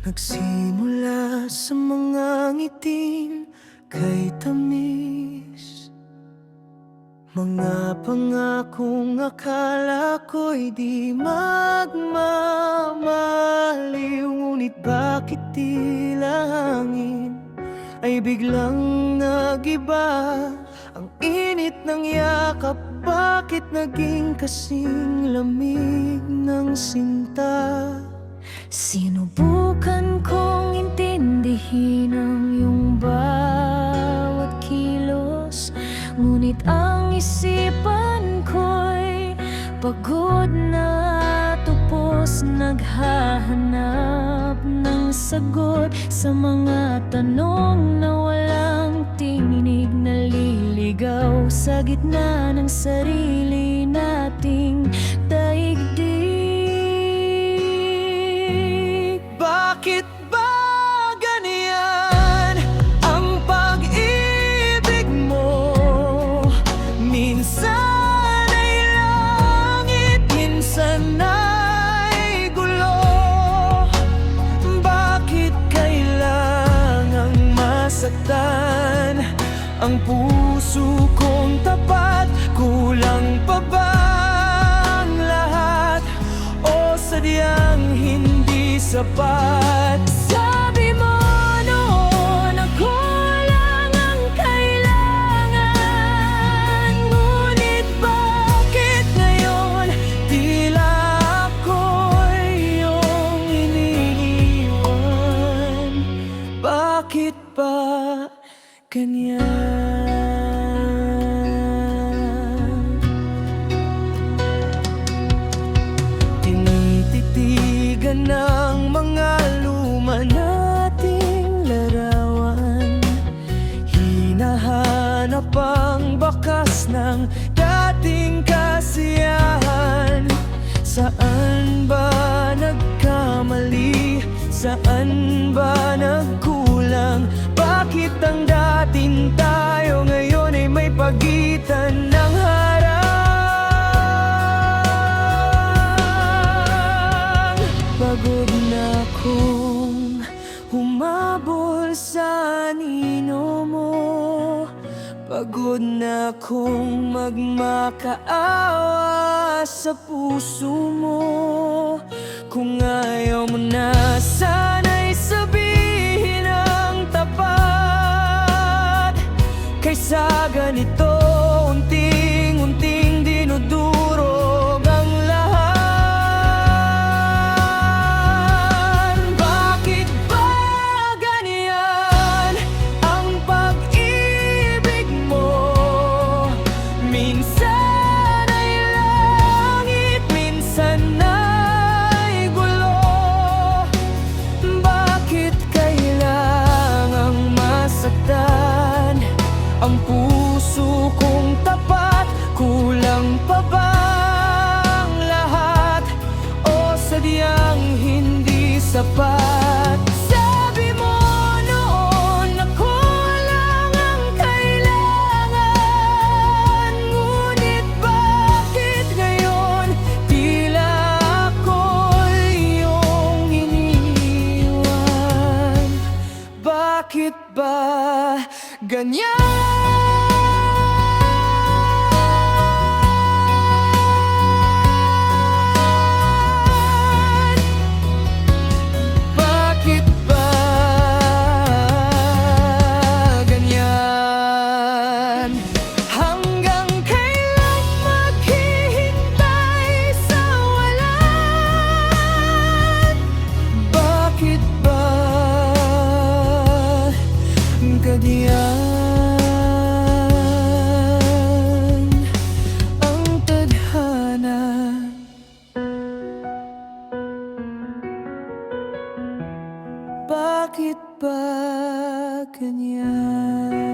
Nagsimula sa mga ngiting kay tamis, mga pangakong akala ko'y di magmamaliw. Ngunit bakit tila hangin ay biglang nagiba? Ang init ng yakap, bakit naging kasing lamig ng sinta? Sinubukan kong intindihin ang iyong bawat kilos, ngunit ang isipan ko'y pagod na tupos, naghahanap ng sagot sa mga tanong na walang tinig. Naliligaw sa gitna ng sarili nating daigdig. Bakit ba ganyan ang pag-ibig mo? Minsan ay langit, minsan ay gulo. Bakit kailangang masaktan ang puso kong tapat? Kulang pa ba ang lahat o sadyang hindi sapat? Sabi mo noon ako lang ang kailangan, ngunit bakit ngayon tila ako'y iyong iniiwan? Bakit ba ganyan? Tinititigan ng mga luma nating larawan, hinahanap ang bakas ng dating kasiyahan. Saan ba nagkamali? Saan ba nagkulang? Bakit ang dating tayo ngayon ay may pagitan ng harang? Pagod na akong humabol sa anino mo, pagod na akong magmakaawa sa puso mo. Kung ayaw mo na, sana'y sabihin ang tapat, kaysa ganito unting-unting dinudurog ang lahat. Bakit ba ganyan ang pag-ibig mo? Minsan ay langit, minsan ay gulo. Bakit kailangang masaktan ang puso kong tapat? Kulang pa ba ang lahat o sadyang hindi sapat? Sabi mo noon ako lang ang kailangan, ngunit bakit ngayon tila ako'y iyong iniiwan? Bakit ba ganyan? Bakit ba ganyan? Hanggang kailan maghihintay sa walan? Bakit ba ganyan ang tadhana? Bakit ba ganyan?